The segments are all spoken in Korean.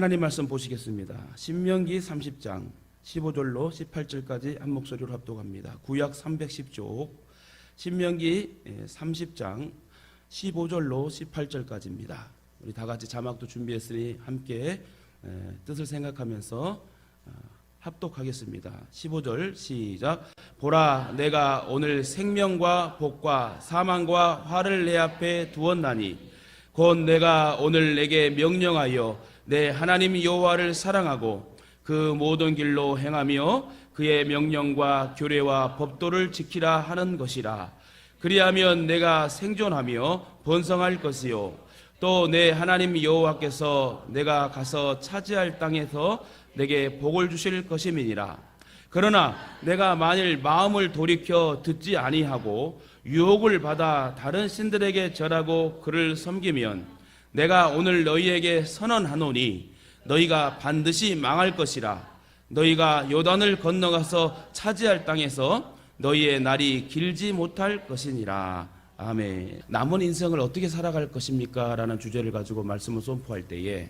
하나님 말씀 보시겠습니다. 신명기 30장 15절로 18절까지 한 목소리로 합독합니다. 구약 310쪽 신명기 30장 15절로 18절까지입니다. 우리 다 같이 자막도 준비했으니 함께 뜻을 생각하면서 합독하겠습니다. 15절 시작. 보라, 내가 오늘 생명과 복과 사망과 화를 내 앞에 두었나니 곧 내가 오늘 내게 명령하여 내 하나님 여호와를 사랑하고 그 모든 길로 행하며 그의 명령과 규례와 법도를 지키라 하는 것이라. 그리하면 내가 생존하며 번성할 것이요 또 내 하나님 여호와께서 내가 가서 차지할 땅에서 내게 복을 주실 것임이니라. 그러나 내가 만일 마음을 돌이켜 듣지 아니하고 유혹을 받아 다른 신들에게 절하고 그를 섬기면 내가 오늘 너희에게 선언하노니 너희가 반드시 망할 것이라. 너희가 요단을 건너가서 차지할 땅에서 너희의 날이 길지 못할 것이니라. 아멘. 남은 인생을 어떻게 살아갈 것입니까? 라는 주제를 가지고 말씀을 선포할 때에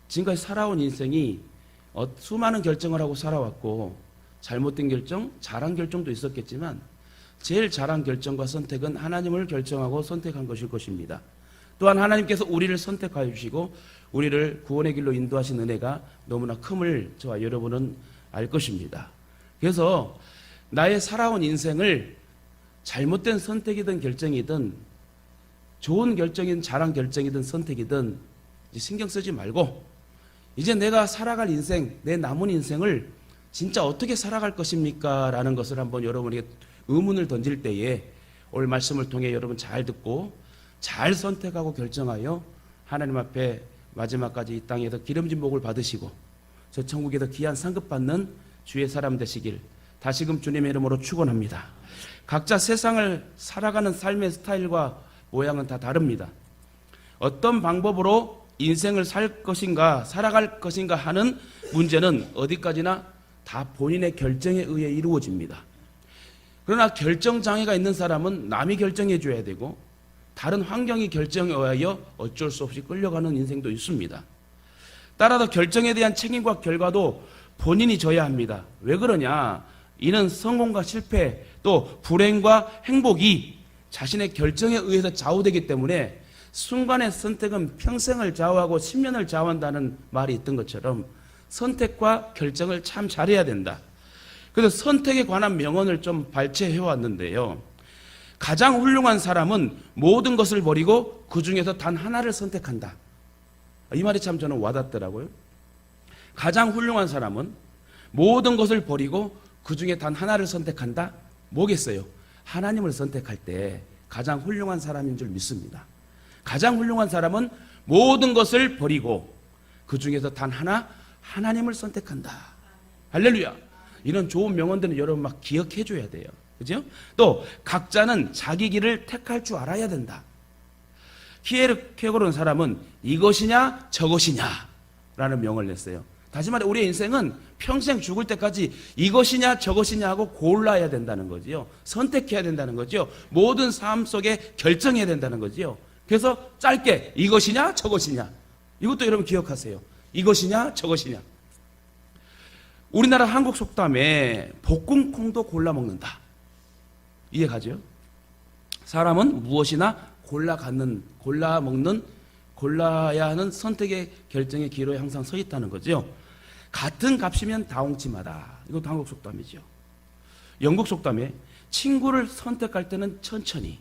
지금까지 살아온 인생이 수많은 결정을 하고 살아왔고 잘못된 결정, 잘한 결정도 있었겠지만 제일 잘한 결정과 선택은 하나님을 결정하고 선택한 것일 것입니다. 또한 하나님께서 우리를 선택하여 주시고 우리를 구원의 길로 인도하신 은혜가 너무나 큼을 저와 여러분은 알 것입니다. 그래서 나의 살아온 인생을 잘못된 선택이든 결정이든 좋은 결정이든 잘한 결정이든 선택이든 이제 신경 쓰지 말고 이제 내가 살아갈 인생, 내 남은 인생을 진짜 어떻게 살아갈 것입니까? 라는 것을 한번 여러분에게 의문을 던질 때에 오늘 말씀을 통해 여러분 잘 듣고 잘 선택하고 결정하여 하나님 앞에 마지막까지 이 땅에서 기름진 복을 받으시고 저 천국에서 귀한 상급 받는 주의 사람 되시길 다시금 주님의 이름으로 축원합니다. 각자 세상을 살아가는 삶의 스타일과 모양은 다 다릅니다. 어떤 방법으로 인생을 살 것인가 살아갈 것인가 하는 문제는 어디까지나 다 본인의 결정에 의해 이루어집니다. 그러나 결정장애가 있는 사람은 남이 결정해 줘야 되고 다른 환경이 결정에 의하여 어쩔 수 없이 끌려가는 인생도 있습니다. 따라서 결정에 대한 책임과 결과도 본인이 져야 합니다. 왜 그러냐? 이는 성공과 실패 또 불행과 행복이 자신의 결정에 의해서 좌우되기 때문에 순간의 선택은 평생을 좌우하고 10년을 좌우한다는 말이 있던 것처럼 선택과 결정을 참 잘해야 된다. 그래서 선택에 관한 명언을 좀 발췌해 왔는데요. 가장 훌륭한 사람은 모든 것을 버리고 그 중에서 단 하나를 선택한다. 이 말이 참 저는 와닿더라고요. 가장 훌륭한 사람은 모든 것을 버리고 그 중에 단 하나를 선택한다? 뭐겠어요? 하나님을 선택할 때 가장 훌륭한 사람인 줄 믿습니다. 가장 훌륭한 사람은 모든 것을 버리고 그 중에서 단 하나 하나님을 선택한다. 할렐루야. 이런 좋은 명언들은 여러분 막 기억해 줘야 돼요. 그죠? 또 각자는 자기 길을 택할 줄 알아야 된다. 키에르케고르는 사람은 이것이냐 저것이냐 라는 명을 냈어요. 다시 말해 우리의 인생은 평생 죽을 때까지 이것이냐 저것이냐 하고 골라야 된다는 거지요. 선택해야 된다는 거지요. 모든 삶 속에 결정해야 된다는 거지요. 그래서 짧게 이것이냐 저것이냐 이것도 여러분 기억하세요. 이것이냐 저것이냐. 우리나라 한국 속담에 볶음콩도 골라 먹는다. 이해가죠? 사람은 무엇이나 골라 먹는 골라야 하는 선택의 결정의 기로에 항상 서 있다는 거죠. 같은 값이면 다홍치마다. 이것도 한국 속담이죠. 영국 속담에 친구를 선택할 때는 천천히,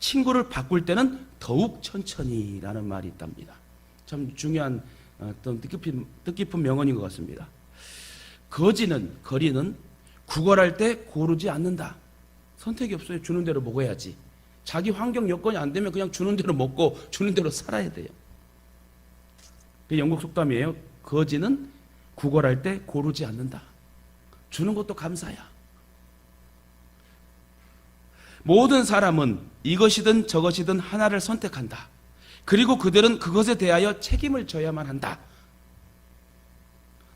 친구를 바꿀 때는 더욱 천천히라는 말이 있답니다. 참 중요한 어떤 뜻깊은 명언인 것 같습니다. 거리는 구걸할 때 고르지 않는다. 선택이 없어요. 주는 대로 먹어야지. 자기 환경 여건이 안 되면 그냥 주는 대로 먹고 주는 대로 살아야 돼요. 그 영국 속담이에요. 거지는 구걸할 때 고르지 않는다. 주는 것도 감사야. 모든 사람은 이것이든 저것이든 하나를 선택한다. 그리고 그들은 그것에 대하여 책임을 져야만 한다.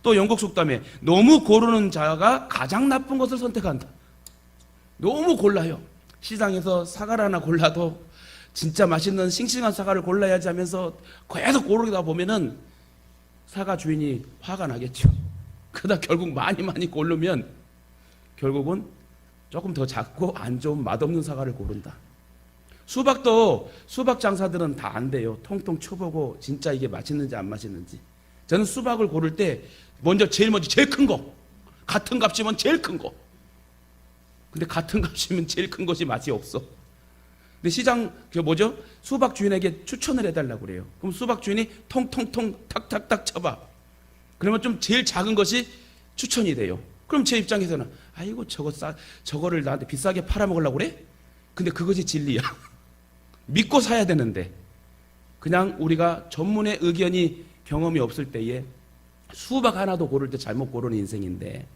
또 영국 속담에 너무 고르는 자가 가장 나쁜 것을 선택한다. 너무 골라요. 시장에서 사과를 하나 골라도 진짜 맛있는 싱싱한 사과를 골라야지 하면서 계속 고르다 보면은 사과 주인이 화가 나겠죠. 그러다 결국 많이 고르면 결국은 조금 더 작고 안 좋은 맛없는 사과를 고른다. 수박도 수박 장사들은 다 안 돼요. 통통 쳐보고 진짜 이게 맛있는지 안 맛있는지. 저는 수박을 고를 때 제일 먼저 제일 큰 거. 같은 값이면 제일 큰 거. 근데 같은 값이면 제일 큰 것이 맛이 없어. 근데 시장 수박 주인에게 추천을 해달라고 그래요. 그럼 수박 주인이 통통통 탁탁탁 쳐봐. 그러면 좀 제일 작은 것이 추천이 돼요. 그럼 제 입장에서는 아이고 저거를 나한테 비싸게 팔아먹으려고 그래? 근데 그것이 진리야. 믿고 사야 되는데 그냥 우리가 전문의 의견이 경험이 없을 때에 수박 하나도 고를 때 잘못 고르는 인생인데,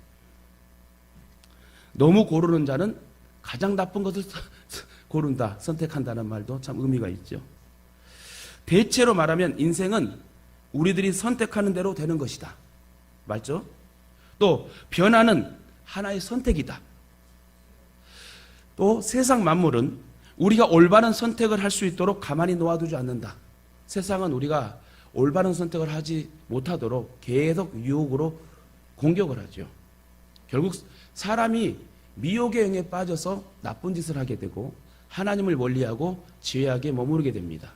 너무 고르는 자는 가장 나쁜 것을 고른다, 선택한다는 말도 참 의미가 있죠. 대체로 말하면 인생은 우리들이 선택하는 대로 되는 것이다. 맞죠? 또 변화는 하나의 선택이다. 또 세상 만물은 우리가 올바른 선택을 할 수 있도록 가만히 놓아두지 않는다. 세상은 우리가 올바른 선택을 하지 못하도록 계속 유혹으로 공격을 하죠. 결국 사람이 미혹의 영에 빠져서 나쁜 짓을 하게 되고 하나님을 멀리하고 죄악에 머무르게 됩니다.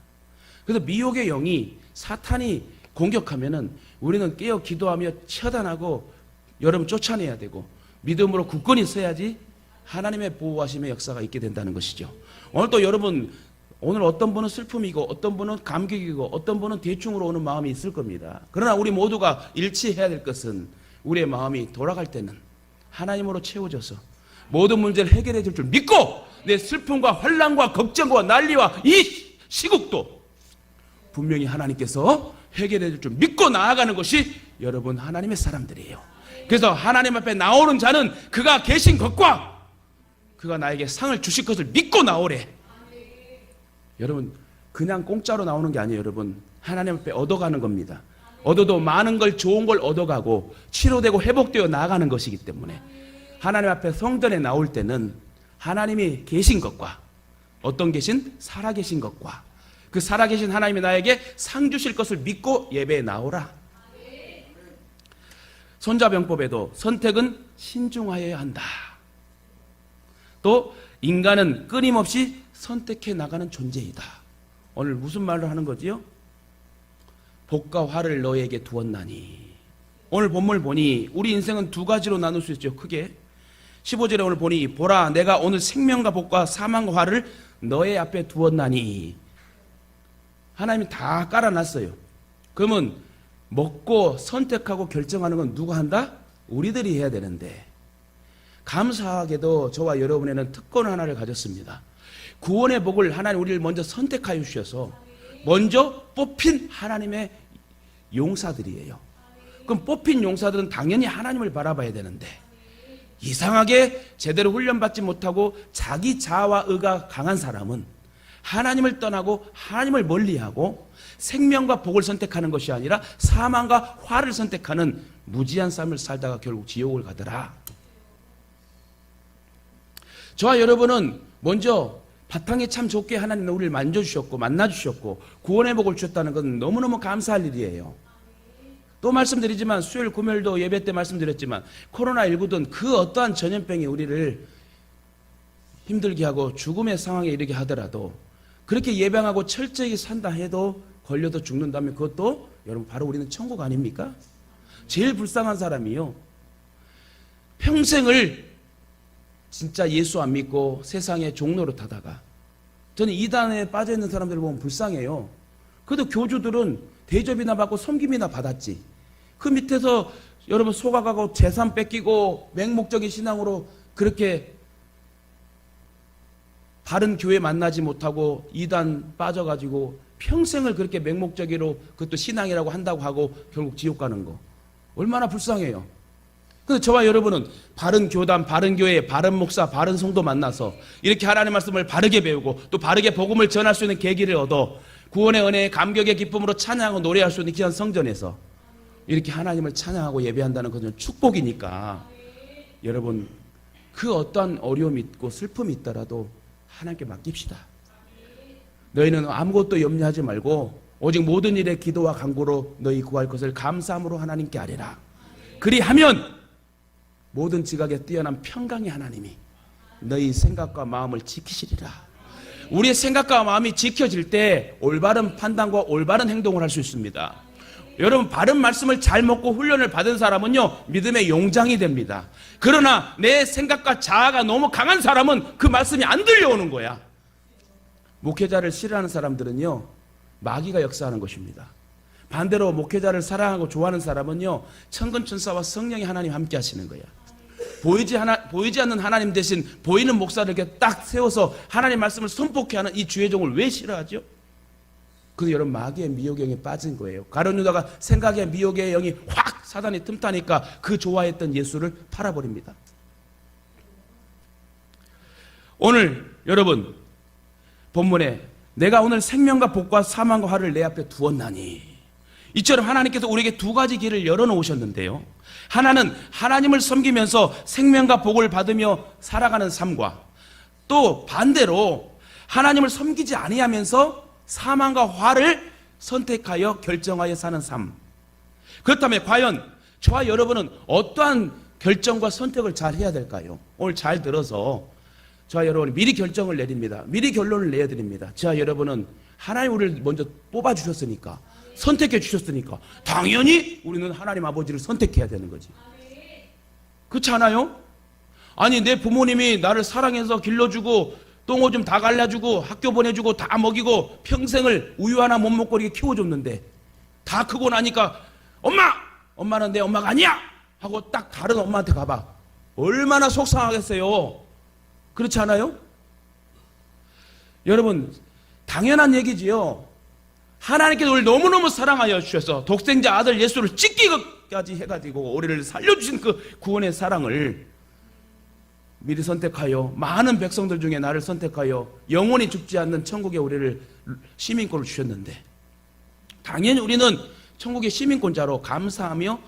그래서 미혹의 영이 사탄이 공격하면은 우리는 깨어 기도하며 처단하고 여러분 쫓아내야 되고 믿음으로 굳건히 서야지 하나님의 보호하심의 역사가 있게 된다는 것이죠. 오늘 또 여러분, 오늘 어떤 분은 슬픔이고 어떤 분은 감격이고 어떤 분은 대충으로 오는 마음이 있을 겁니다. 그러나 우리 모두가 일치해야 될 것은 우리의 마음이 돌아갈 때는 하나님으로 채워져서 모든 문제를 해결해 줄 줄 믿고 내 슬픔과 환난과 걱정과 난리와 이 시국도 분명히 하나님께서 해결해 줄 줄 믿고 나아가는 것이 여러분 하나님의 사람들이에요. 그래서 하나님 앞에 나오는 자는 그가 계신 것과 그가 나에게 상을 주실 것을 믿고 나오래. 여러분 그냥 공짜로 나오는 게 아니에요. 여러분 하나님 앞에 얻어가는 겁니다. 얻어도 많은 걸, 좋은 걸 얻어가고 치료되고 회복되어 나아가는 것이기 때문에 하나님 앞에 성전에 나올 때는 하나님이 계신 것과 어떤 계신? 살아계신 것과 그 살아계신 하나님이 나에게 상 주실 것을 믿고 예배에 나오라. 손자병법에도 선택은 신중하여야 한다. 또 인간은 끊임없이 선택해 나가는 존재이다. 오늘 무슨 말을 하는 거지요? 복과 화를 너에게 두었나니. 오늘 본문을 보니 우리 인생은 두 가지로 나눌 수 있죠. 크게 15절에 오늘 보니 보라 내가 오늘 생명과 복과 사망과 화를 너의 앞에 두었나니. 하나님이 다 깔아놨어요. 그러면 먹고 선택하고 결정하는 건 누가 한다? 우리들이 해야 되는데 감사하게도 저와 여러분에는 특권 하나를 가졌습니다. 구원의 복을 하나님 우리를 먼저 선택하여 주셔서 먼저 뽑힌 하나님의 용사들이에요. 그럼 뽑힌 용사들은 당연히 하나님을 바라봐야 되는데 이상하게 제대로 훈련받지 못하고 자기 자아와 의가 강한 사람은 하나님을 떠나고 하나님을 멀리하고 생명과 복을 선택하는 것이 아니라 사망과 화를 선택하는 무지한 삶을 살다가 결국 지옥을 가더라. 저와 여러분은 먼저 바탕에 참 좋게 하나님 우리를 만져주셨고 만나주셨고 구원의 복을 주셨다는 건 너무너무 감사할 일이에요. 또 말씀드리지만 수요일 금요일도 예배 때 말씀드렸지만 코로나19든 그 어떠한 전염병이 우리를 힘들게 하고 죽음의 상황에 이르게 하더라도 그렇게 예방하고 철저히 산다 해도 걸려도 죽는다면 그것도 여러분 바로 우리는 천국 아닙니까? 제일 불쌍한 사람이요. 평생을 진짜 예수 안 믿고 세상의 종로로 타다가 저는 이단에 빠져있는 사람들을 보면 불쌍해요. 그래도 교주들은 대접이나 받고 섬김이나 받았지. 그 밑에서 여러분 속아가고 재산 뺏기고 맹목적인 신앙으로 그렇게 바른 교회 만나지 못하고 이단 빠져가지고 평생을 그렇게 맹목적으로 그것도 신앙이라고 한다고 하고 결국 지옥 가는 거 얼마나 불쌍해요. 그래서 저와 여러분은 바른 교단, 바른 교회, 바른 목사, 바른 성도 만나서 이렇게 하나님의 말씀을 바르게 배우고 또 바르게 복음을 전할 수 있는 계기를 얻어 구원의 은혜에 감격의 기쁨으로 찬양하고 노래할 수 있는 귀한 성전에서 이렇게 하나님을 찬양하고 예배한다는 것은 축복이니까 여러분 그 어떠한 어려움이 있고 슬픔이 있더라도 하나님께 맡깁시다. 너희는 아무것도 염려하지 말고 오직 모든 일에 기도와 간구로 너희 구할 것을 감사함으로 하나님께 아뢰라. 그리하면 모든 지각에 뛰어난 평강의 하나님이 너희 생각과 마음을 지키시리라. 우리의 생각과 마음이 지켜질 때 올바른 판단과 올바른 행동을 할 수 있습니다. 여러분, 바른 말씀을 잘 먹고 훈련을 받은 사람은요, 믿음의 용장이 됩니다. 그러나 내 생각과 자아가 너무 강한 사람은 그 말씀이 안 들려오는 거야. 목회자를 싫어하는 사람들은요, 마귀가 역사하는 것입니다. 반대로 목회자를 사랑하고 좋아하는 사람은요, 천군천사와 성령이 하나님 함께 하시는 거야. 보이지 않는 하나님 대신 보이는 목사를 이렇게 딱 세워서 하나님 말씀을 선포케 하는 이 주의 종을 왜 싫어하죠? 그래서 여러분, 마귀의 미혹의 영에 빠진 거예요. 가룟 유다가 생각의 미혹의 영이 확 사단이 틈타니까 그 좋아했던 예수를 팔아버립니다. 오늘 여러분 본문에 내가 오늘 생명과 복과 사망과 화를 내 앞에 두었나니, 이처럼 하나님께서 우리에게 두 가지 길을 열어놓으셨는데요, 하나는 하나님을 섬기면서 생명과 복을 받으며 살아가는 삶과, 또 반대로 하나님을 섬기지 아니하면서 사망과 화를 선택하여 결정하여 사는 삶. 그렇다면 과연 저와 여러분은 어떠한 결정과 선택을 잘 해야 될까요? 오늘 잘 들어서 저와 여러분이 미리 결정을 내립니다. 미리 결론을 내야 드립니다. 저와 여러분은 하나님 우리를 먼저 뽑아주셨으니까, 선택해 주셨으니까 당연히 우리는 하나님 아버지를 선택해야 되는 거지. 그렇지 않아요? 아니, 내 부모님이 나를 사랑해서 길러주고 똥오줌 다 갈라주고 학교 보내주고 다 먹이고 평생을 우유 하나 못 먹고 이렇게 키워줬는데, 다 크고 나니까 엄마는 내 엄마가 아니야 하고 딱 다른 엄마한테 가봐. 얼마나 속상하겠어요. 그렇지 않아요? 여러분, 당연한 얘기지요. 하나님께서 우리를 너무너무 사랑하여 주셔서 독생자 아들 예수를 찢기까지 해가지고 우리를 살려주신 그 구원의 사랑을 미리 선택하여 많은 백성들 중에 나를 선택하여 영원히 죽지 않는 천국에 우리를 시민권을 주셨는데, 당연히 우리는 천국의 시민권자로 감사하며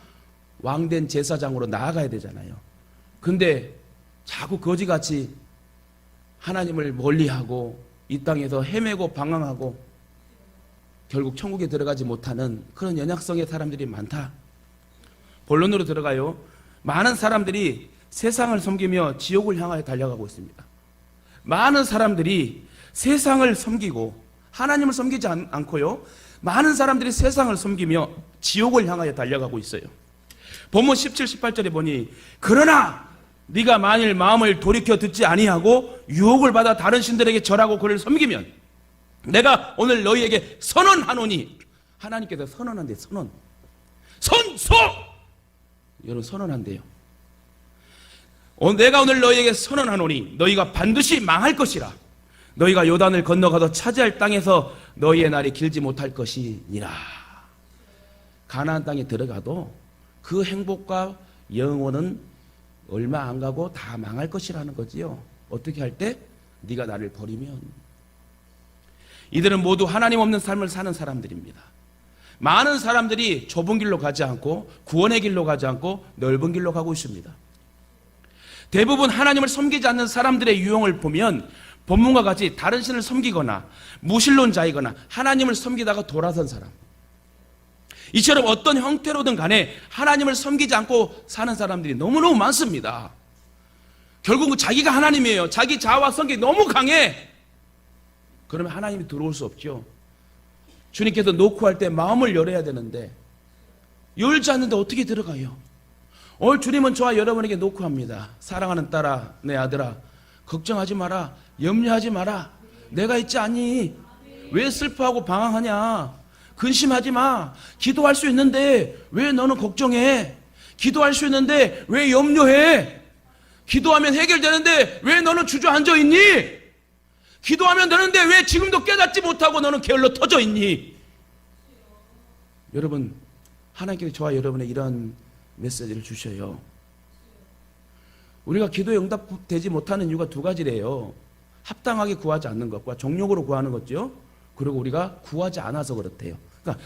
왕된 제사장으로 나아가야 되잖아요. 근데 자꾸 거지같이 하나님을 멀리하고 이 땅에서 헤매고 방황하고 결국 천국에 들어가지 못하는 그런 연약성의 사람들이 많다. 본론으로 들어가요. 많은 사람들이 세상을 섬기며 지옥을 향하여 달려가고 있습니다. 많은 사람들이 세상을 섬기고 하나님을 섬기지 않고요, 많은 사람들이 세상을 섬기며 지옥을 향하여 달려가고 있어요. 본문 17, 18절에 보니, 그러나 네가 만일 마음을 돌이켜 듣지 아니하고 유혹을 받아 다른 신들에게 절하고 그를 섬기면 내가 오늘 너희에게 선언하노니, 하나님께서 선언한대. 선소! 여러분, 선언한대요. 내가 오늘 너희에게 선언하노니 너희가 반드시 망할 것이라. 너희가 요단을 건너가서 차지할 땅에서 너희의 날이 길지 못할 것이니라. 가나안 땅에 들어가도 그 행복과 영원은 얼마 안 가고 다 망할 것이라는 거지요. 어떻게 할 때? 네가 나를 버리면. 이들은 모두 하나님 없는 삶을 사는 사람들입니다. 많은 사람들이 좁은 길로 가지 않고 구원의 길로 가지 않고 넓은 길로 가고 있습니다. 대부분 하나님을 섬기지 않는 사람들의 유형을 보면 본문과 같이 다른 신을 섬기거나 무신론자이거나 하나님을 섬기다가 돌아선 사람, 이처럼 어떤 형태로든 간에 하나님을 섬기지 않고 사는 사람들이 너무너무 많습니다. 결국은 자기가 하나님이에요. 자기 자아와 성격이 너무 강해. 그러면 하나님이 들어올 수 없죠. 주님께서 놓고 할 때 마음을 열어야 되는데 열지 않는데 어떻게 들어가요? 오늘 주님은 저와 여러분에게 놓고 합니다. 사랑하는 딸아, 내 아들아, 걱정하지 마라. 염려하지 마라. 내가 있지 않니? 왜 슬퍼하고 방황하냐? 근심하지 마. 기도할 수 있는데 왜 너는 걱정해? 기도할 수 있는데 왜 염려해? 기도하면 해결되는데 왜 너는 주저앉아 있니? 기도하면 되는데 왜 지금도 깨닫지 못하고 너는 게을러 터져 있니? 여러분, 하나님께서 저와 여러분의 이런 메시지를 주셔요. 우리가 기도에 응답되지 못하는 이유가 두 가지래요. 합당하게 구하지 않는 것과 정욕으로 구하는 거죠. 그리고 우리가 구하지 않아서 그렇대요. 그러니까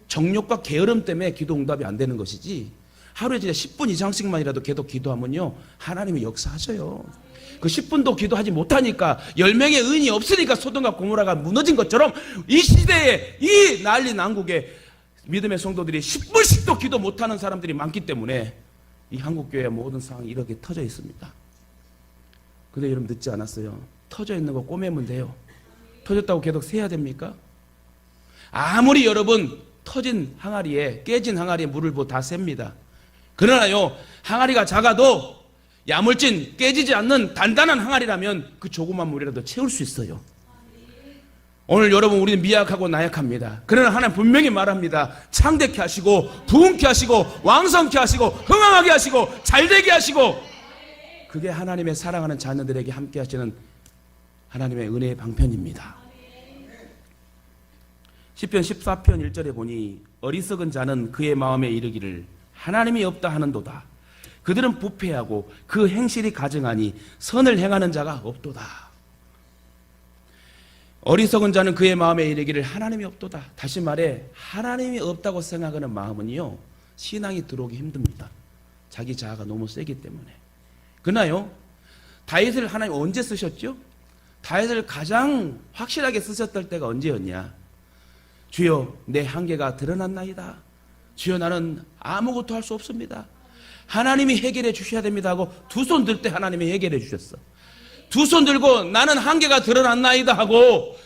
정욕과 게으름 때문에 기도 응답이 안 되는 것이지, 하루에 진짜 10분 이상씩만이라도 계속 기도하면요, 하나님이 역사하셔요. 그 10분도 기도하지 못하니까 10명의 의인이 없으니까 소돔과 고모라가 무너진 것처럼 이 시대에, 이 난리 난국에 믿음의 성도들이 10분씩도 기도 못하는 사람들이 많기 때문에 이 한국교회의 모든 상황이 이렇게 터져 있습니다. 근데 여러분 늦지 않았어요. 터져 있는 거 꼬매면 돼요. 터졌다고 계속 세야 됩니까? 아무리 여러분 터진 항아리에, 깨진 항아리에 물을 부어 다 셉니다. 그러나요, 항아리가 작아도 야물진 깨지지 않는 단단한 항아리라면 그 조그만 물이라도 채울 수 있어요. 오늘 여러분, 우리는 미약하고 나약합니다. 그러나 하나님 분명히 말합니다. 창대케 하시고 부흥케 하시고 왕성케 하시고 흥왕하게 하시고 잘되게 하시고, 그게 하나님의 사랑하는 자녀들에게 함께 하시는 하나님의 은혜의 방편입니다. 시편 14편 1절에 보니 어리석은 자는 그의 마음에 이르기를 하나님이 없다 하는도다. 그들은 부패하고 그 행실이 가증하니 선을 행하는 자가 없도다. 어리석은 자는 그의 마음에 이르기를 하나님이 없도다. 다시 말해, 하나님이 없다고 생각하는 마음은요, 신앙이 들어오기 힘듭니다. 자기 자아가 너무 세기 때문에. 그러나요, 다윗을 하나님 언제 쓰셨죠? 다윗을 가장 확실하게 쓰셨을 때가 언제였냐? 주여, 내 한계가 드러났나이다. 주여, 나는 아무것도 할 수 없습니다. 하나님이 해결해 주셔야 됩니다 하고 두 손 들 때 하나님이 해결해 주셨어. 두 손 들고 나는 한계가 드러났나이다 하고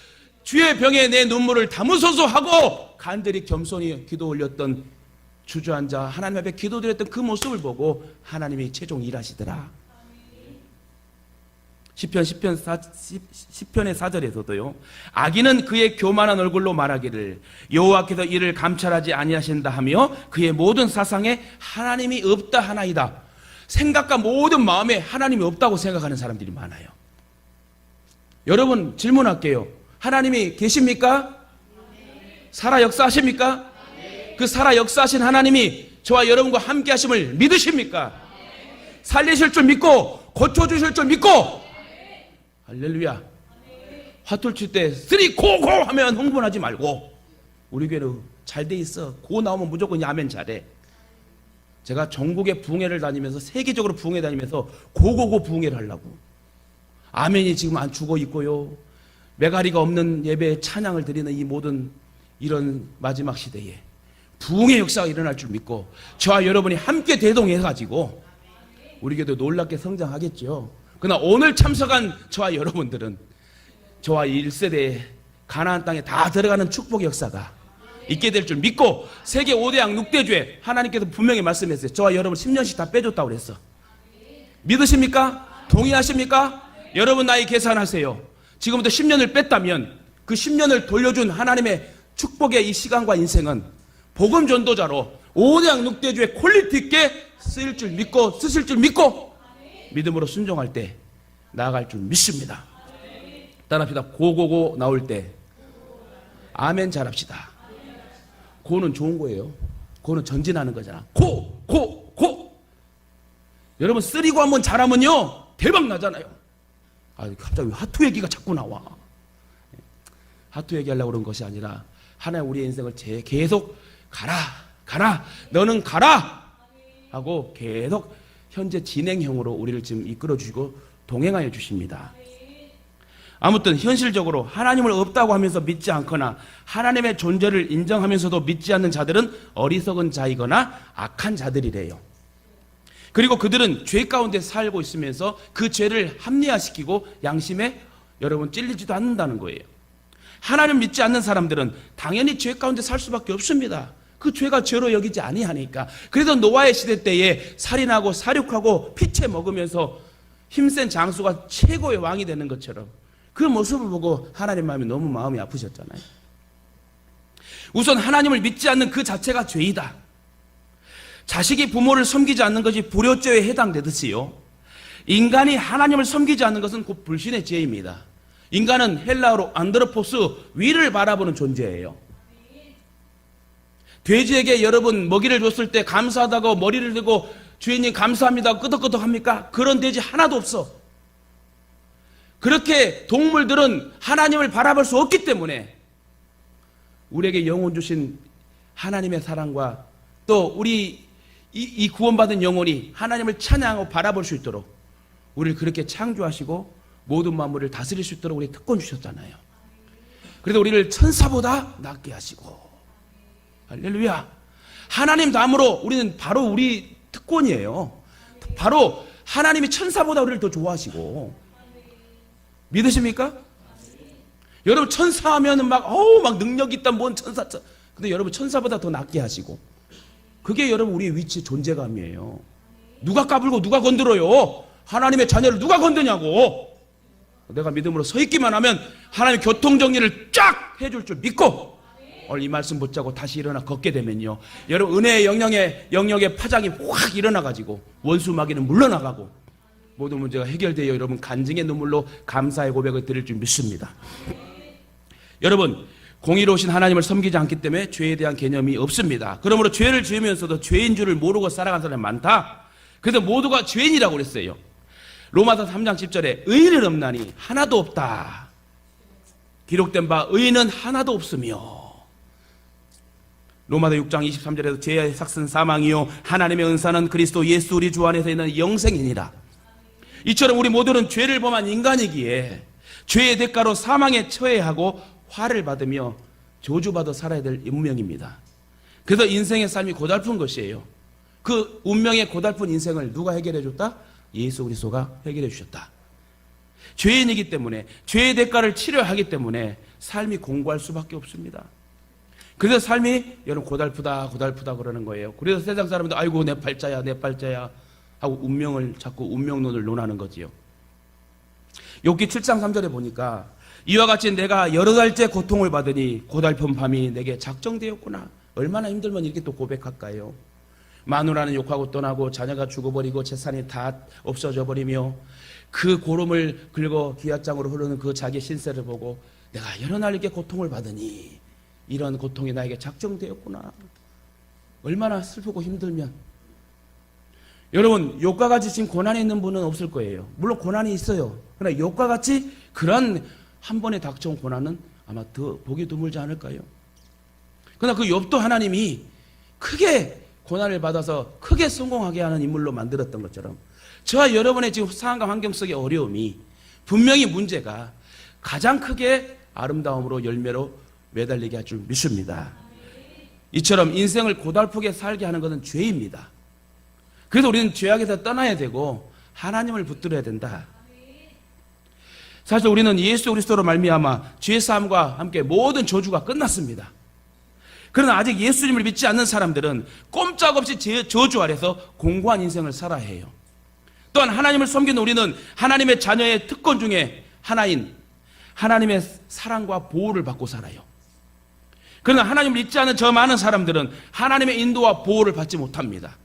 주의 병에 내 눈물을 담으소서 하고 간절히 겸손히 기도 올렸던, 주저앉아 하나님 앞에 기도드렸던 그 모습을 보고 하나님이 최종 일하시더라. 시편의 4절에서도요, 악인은 그의 교만한 얼굴로 말하기를 여호와께서 이를 감찰하지 아니하신다 하며 그의 모든 사상에 하나님이 없다 하나이다. 생각과 모든 마음에 하나님이 없다고 생각하는 사람들이 많아요. 여러분, 질문할게요. 하나님이 계십니까? 살아 역사하십니까? 그 살아 역사하신 하나님이 저와 여러분과 함께 하심을 믿으십니까? 살리실 줄 믿고 고쳐주실 줄 믿고, 할렐루야. 화투를 칠 때 쓰리 고고 하면 흥분하지 말고, 우리 교회는 잘 돼 있어. 고 나오면 무조건 아멘 잘해. 제가 전국의 부흥회를 다니면서, 세계적으로 부흥회 다니면서 고고고 부흥회를 하려고. 아멘이 지금 안 죽어 있고요, 메가리가 없는 예배에 찬양을 드리는 이 모든 이런 마지막 시대에 부흥의 역사가 일어날 줄 믿고 저와 여러분이 함께 대동해가지고 우리 교회도 놀랍게 성장하겠죠. 그러나 오늘 참석한 저와 여러분들은 저와 1세대에 가나안 땅에 다 들어가는 축복의 역사가 있게 될 줄 믿고, 세계 5대양 6대주에 하나님께서 분명히 말씀했어요. 저와 여러분 10년씩 다 빼줬다고 그랬어. 믿으십니까? 동의하십니까? 여러분 나이 계산하세요. 지금부터 10년을 뺐다면 그 10년을 돌려준 하나님의 축복의 이 시간과 인생은 복음 전도자로 5대양 6대주에 퀄리티 있게 쓰일 줄 믿고, 쓰실 줄 믿고, 믿음으로 순종할 때 나아갈 줄 믿습니다. 따라합시다. 고고고 나올 때 아멘 잘합시다. 고는 좋은 거예요. 고는 전진하는 거잖아. 고! 여러분, 쓰리고 한번 잘하면요 대박 나잖아요. 아, 갑자기 하투 얘기가 자꾸 나와. 하투 얘기하려고 그런 것이 아니라 하나님 우리의 인생을 계속 가라 너는 가라 하고 계속 현재 진행형으로 우리를 지금 이끌어주시고 동행하여 주십니다. 아무튼 현실적으로 하나님을 없다고 하면서 믿지 않거나 하나님의 존재를 인정하면서도 믿지 않는 자들은 어리석은 자이거나 악한 자들이래요. 그리고 그들은 죄 가운데 살고 있으면서 그 죄를 합리화시키고 양심에 여러분 찔리지도 않는다는 거예요. 하나님 믿지 않는 사람들은 당연히 죄 가운데 살 수밖에 없습니다. 그 죄가 죄로 여기지 아니하니까. 그래서 노아의 시대 때에 살인하고 사륙하고 피채 먹으면서 힘센 장수가 최고의 왕이 되는 것처럼 그 모습을 보고 하나님 마음이 아프셨잖아요. 우선 하나님을 믿지 않는 그 자체가 죄이다. 자식이 부모를 섬기지 않는 것이 불효죄에 해당되듯이요, 인간이 하나님을 섬기지 않는 것은 곧 불신의 죄입니다. 인간은 헬라어로 안드로포스, 위를 바라보는 존재예요. 돼지에게 여러분 먹이를 줬을 때 감사하다고 머리를 들고 주인님 감사합니다 끄덕끄덕 합니까? 그런 돼지 하나도 없어. 그렇게 동물들은 하나님을 바라볼 수 없기 때문에 우리에게 영혼 주신 하나님의 사랑과 또 우리 이 구원받은 영혼이 하나님을 찬양하고 바라볼 수 있도록 우리를 그렇게 창조하시고 모든 만물을 다스릴 수 있도록 우리 특권 주셨잖아요. 그래서 우리를 천사보다 낫게 하시고, 할렐루야. 하나님 다음으로 우리는 바로 우리 특권이에요. 바로 하나님이 천사보다 우리를 더 좋아하시고. 믿으십니까? 여러분 천사하면 막 능력 있다 뭔 천사. 근데 여러분 천사보다 더 낫게 하시고. 그게 여러분 우리의 위치 존재감이에요. 누가 까불고 누가 건드려요? 하나님의 자녀를 누가 건드냐고. 내가 믿음으로 서 있기만 하면 하나님의 교통정리를 쫙 해줄 줄 믿고 오늘 이 말씀 붙잡고 다시 일어나 걷게 되면요, 여러분 은혜의 영역의 파장이 확 일어나가지고 원수 마귀는 물러나가고 모든 문제가 해결되어 여러분 간증의 눈물로 감사의 고백을 드릴 줄 믿습니다. 여러분 공의로우신 하나님을 섬기지 않기 때문에 죄에 대한 개념이 없습니다. 그러므로 죄를 지으면서도 죄인 줄을 모르고 살아간 사람이 많다. 그래서 모두가 죄인이라고 그랬어요. 로마서 3장 10절에 의인은 없나니 하나도 없다. 기록된 바 의인은 하나도 없으며. 로마서 6장 23절에도 죄의 삭은 사망이요 하나님의 은사는 그리스도 예수 우리 주 안에서 있는 영생이니라. 이처럼 우리 모두는 죄를 범한 인간이기에 죄의 대가로 사망에 처해야 하고 화를 받으며 저주받아 살아야 될 운명입니다. 그래서 인생의 삶이 고달픈 것이에요. 그 운명의 고달픈 인생을 누가 해결해 줬다? 예수 그리스도가 해결해 주셨다. 죄인이기 때문에 죄의 대가를 치러야 하기 때문에 삶이 공고할 수밖에 없습니다. 그래서 삶이 여러분 고달프다 그러는 거예요. 그래서 세상 사람들 아이고 내 팔자야 하고 운명을 자꾸 운명론을 논하는 거지요. 욥기 7장 3절에 보니까 이와 같이 내가 여러 달째 고통을 받으니 고달픈 밤이 내게 작정되었구나. 얼마나 힘들면 이렇게 또 고백할까요? 마누라는 욕하고 떠나고 자녀가 죽어버리고 재산이 다 없어져 버리며 그 고름을 긁어 기앗장으로 흐르는 그 자기 신세를 보고 내가 여러 날 이렇게 고통을 받으니 이런 고통이 나에게 작정되었구나. 얼마나 슬프고 힘들면. 여러분 욥과 같이 지금 고난이 있는 분은 없을 거예요. 물론 고난이 있어요. 그러나 욥과 같이 그런 한 번에 닥쳐온 고난은 아마 더 보기 드물지 않을까요? 그러나 그 욥도 하나님이 크게 고난을 받아서 크게 성공하게 하는 인물로 만들었던 것처럼 저와 여러분의 지금 상황과 환경 속의 어려움이 분명히 문제가 가장 크게 아름다움으로 열매로 매달리게 할 줄 믿습니다. 이처럼 인생을 고달프게 살게 하는 것은 죄입니다. 그래서 우리는 죄악에서 떠나야 되고 하나님을 붙들어야 된다. 사실 우리는 예수 그리스도로 말미암아 죄사함과 함께 모든 저주가 끝났습니다. 그러나 아직 예수님을 믿지 않는 사람들은 꼼짝없이 저주 아래서 공고한 인생을 살아야 해요. 또한 하나님을 섬기는 우리는 하나님의 자녀의 특권 중에 하나인 하나님의 사랑과 보호를 받고 살아요. 그러나 하나님을 믿지 않는 저 많은 사람들은 하나님의 인도와 보호를 받지 못합니다.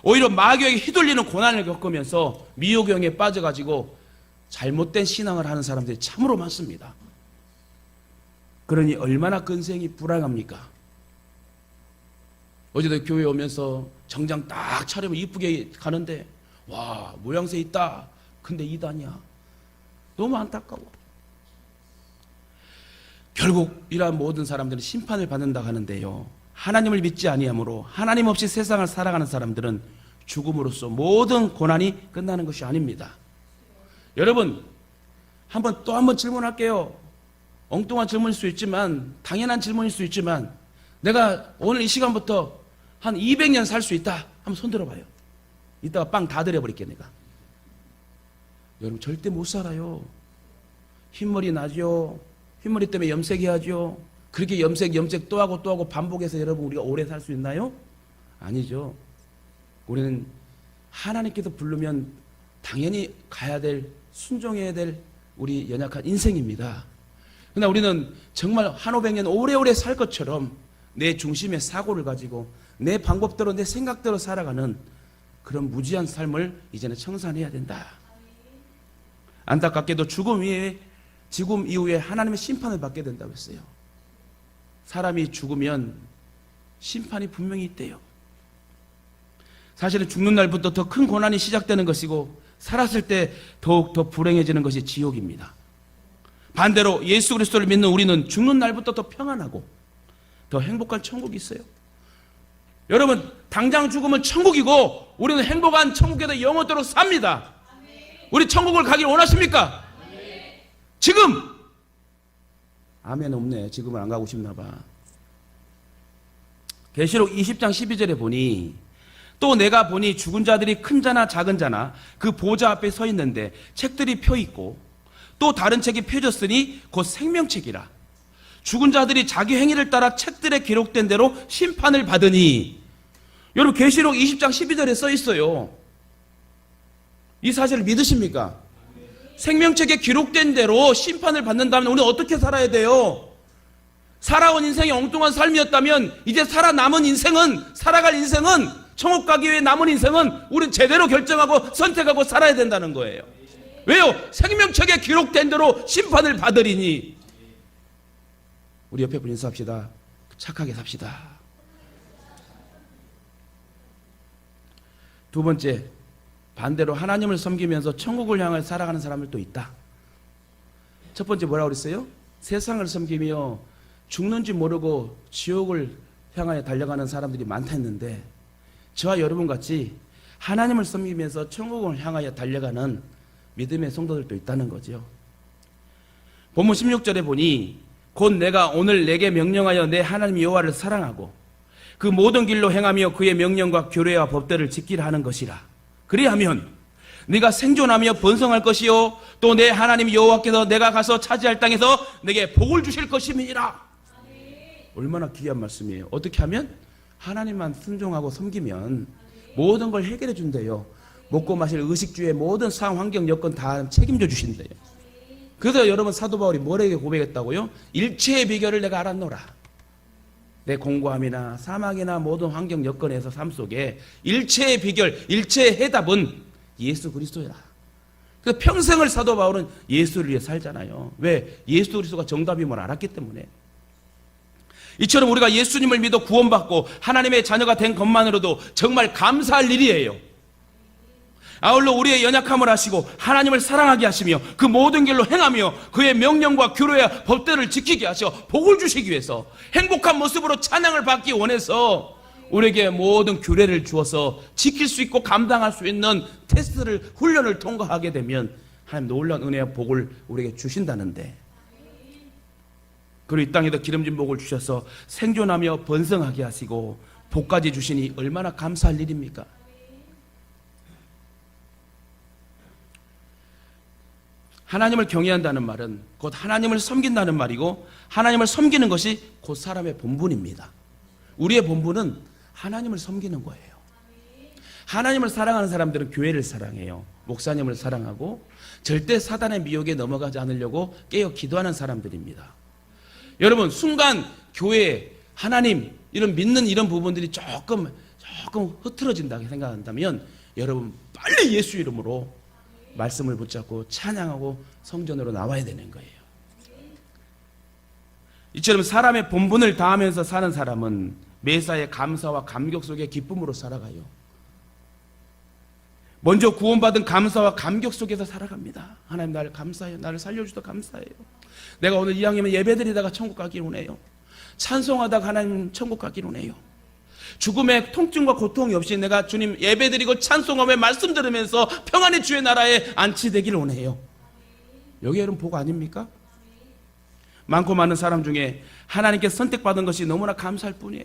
오히려 마귀에게 휘둘리는 고난을 겪으면서 미혹경에 빠져가지고 잘못된 신앙을 하는 사람들이 참으로 많습니다. 그러니 얼마나 근생이 불안합니까? 어제도 교회 오면서 정장 딱 차리면 이쁘게 가는데 와 모양새 있다. 근데 이단이야. 너무 안타까워. 결국 이러한 모든 사람들은 심판을 받는다 하는데요. 하나님을 믿지 아니하므로 하나님 없이 세상을 살아가는 사람들은 죽음으로써 모든 고난이 끝나는 것이 아닙니다. 여러분 또 한 번 질문할게요. 엉뚱한 질문일 수 있지만 당연한 질문일 수 있지만 내가 오늘 이 시간부터 한 200년 살 수 있다. 한번 손 들어봐요. 이따가 빵 다 들여버릴게 내가. 여러분 절대 못 살아요. 흰머리 나죠. 흰머리 때문에 염색해야죠. 그렇게 염색 또 하고 반복해서 여러분 우리가 오래 살 수 있나요? 아니죠. 우리는 하나님께서 부르면 당연히 가야 될 순종해야 될 우리 연약한 인생입니다. 그러나 우리는 정말 한 500년 오래오래 살 것처럼 내 중심의 사고를 가지고 내 방법대로 내 생각대로 살아가는 그런 무지한 삶을 이제는 청산해야 된다. 안타깝게도 죽음 이후에 하나님의 심판을 받게 된다고 했어요. 사람이 죽으면 심판이 분명히 있대요. 사실은 죽는 날부터 더 큰 고난이 시작되는 것이고 살았을 때 더욱 더 불행해지는 것이 지옥입니다. 반대로 예수 그리스도를 믿는 우리는 죽는 날부터 더 평안하고 더 행복한 천국이 있어요. 여러분, 당장 죽으면 천국이고 우리는 행복한 천국에서 영원토록 삽니다. 우리 천국을 가길 원하십니까? 지금! 아멘 없네. 지금은 안 가고 싶나 봐. 계시록 20장 12절에 보니 또 내가 보니 죽은 자들이 큰 자나 작은 자나 그 보좌 앞에 서 있는데 책들이 펴 있고 또 다른 책이 펴졌으니 곧 생명책이라. 죽은 자들이 자기 행위를 따라 책들에 기록된 대로 심판을 받으니. 여러분, 계시록 20장 12절에 써 있어요. 이 사실을 믿으십니까? 생명책에 기록된 대로 심판을 받는다면 우리는 어떻게 살아야 돼요? 살아온 인생이 엉뚱한 삶이었다면 이제 살아남은 인생은, 살아갈 인생은, 천국 가기 위해 남은 인생은 우리는 제대로 결정하고 선택하고 살아야 된다는 거예요. 왜요? 생명책에 기록된 대로 심판을 받으리니. 우리 옆에 분 인사합시다. 착하게 삽시다. 두 번째, 반대로 하나님을 섬기면서 천국을 향해 살아가는 사람을 또 있다. 첫 번째 뭐라고 그랬어요? 세상을 섬기며 죽는지 모르고 지옥을 향하여 달려가는 사람들이 많다 했는데, 저와 여러분 같이 하나님을 섬기면서 천국을 향하여 달려가는 믿음의 성도들도 있다는 거죠. 본문 16절에 보니 곧 내가 오늘 내게 명령하여 내 하나님 여호와를 사랑하고 그 모든 길로 행하며 그의 명령과 규례와 법들을 지키라 하는 것이라. 그리하면 네가 생존하며 번성할 것이요 또 내 하나님 여호와께서 내가 가서 차지할 땅에서 내게 복을 주실 것임이니라. 얼마나 귀한 말씀이에요. 어떻게 하면? 하나님만 순종하고 섬기면 모든 걸 해결해 준대요. 먹고 마실 의식주의 모든 상황, 환경, 여건 다 책임져 주신대요. 그래서 여러분, 사도 바울이 뭐라게 고백했다고요? 일체의 비결을 내가 알았노라. 내 공고함이나 사막이나 모든 환경 여건에서 삶 속에 일체의 비결, 일체의 해답은 예수 그리스도라. 그래서 평생을 사도 바울은 예수를 위해 살잖아요. 왜? 예수 그리스도가 정답임을 알았기 때문에. 이처럼 우리가 예수님을 믿어 구원받고 하나님의 자녀가 된 것만으로도 정말 감사할 일이에요. 아울러 우리의 연약함을 아시고 하나님을 사랑하게 하시며 그 모든 길로 행하며 그의 명령과 규례와 법들을 지키게 하셔 복을 주시기 위해서 행복한 모습으로 찬양을 받기 원해서 우리에게 모든 규례를 주어서 지킬 수 있고 감당할 수 있는 테스트를, 훈련을 통과하게 되면 하나님 놀라운 은혜와 복을 우리에게 주신다는데, 그리고 이 땅에도 기름진 복을 주셔서 생존하며 번성하게 하시고 복까지 주시니 얼마나 감사할 일입니까? 하나님을 경외한다는 말은 곧 하나님을 섬긴다는 말이고, 하나님을 섬기는 것이 곧 사람의 본분입니다. 우리의 본분은 하나님을 섬기는 거예요. 하나님을 사랑하는 사람들은 교회를 사랑해요. 목사님을 사랑하고 절대 사단의 미혹에 넘어가지 않으려고 깨어 기도하는 사람들입니다. 여러분, 순간 교회, 하나님 이런 믿는 이런 부분들이 조금 흐트러진다고 생각한다면 여러분 빨리 예수 이름으로 말씀을 붙잡고 찬양하고 성전으로 나와야 되는 거예요. 이처럼 사람의 본분을 다하면서 사는 사람은 매사에 감사와 감격 속에 기쁨으로 살아가요. 먼저 구원받은 감사와 감격 속에서 살아갑니다. 하나님 나를 감사해요. 나를 살려주셔서 감사해요. 내가 오늘 이왕이면 예배드리다가 천국 가길 원해요. 찬송하다가 하나님 천국 가길 원해요. 죽음의 통증과 고통이 없이 내가 주님 예배드리고 찬송하며 말씀 들으면서 평안의 주의 나라에 안치되길 원해요. 여기 여러분 복 아닙니까? 많고 많은 사람 중에 하나님께 선택받은 것이 너무나 감사할 뿐이에요.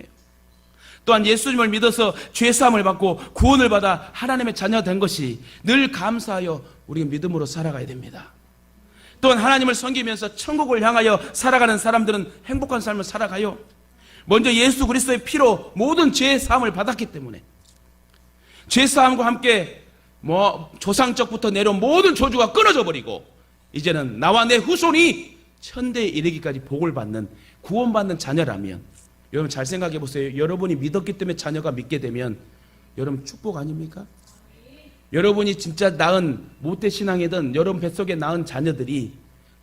또한 예수님을 믿어서 죄사함을 받고 구원을 받아 하나님의 자녀 된 것이 늘 감사하여 우리 믿음으로 살아가야 됩니다. 또한 하나님을 섬기면서 천국을 향하여 살아가는 사람들은 행복한 삶을 살아가요. 먼저 예수 그리스도의 피로 모든 죄의 사함을 받았기 때문에 죄 사함과 함께 조상적부터 내려온 모든 저주가 끊어져 버리고 이제는 나와 내 후손이 천대에 이르기까지 복을 받는 구원받는 자녀라면, 여러분 잘 생각해 보세요. 여러분이 믿었기 때문에 자녀가 믿게 되면 여러분 축복 아닙니까? 여러분이 진짜 낳은 모태신앙이든 여러분 뱃속에 낳은 자녀들이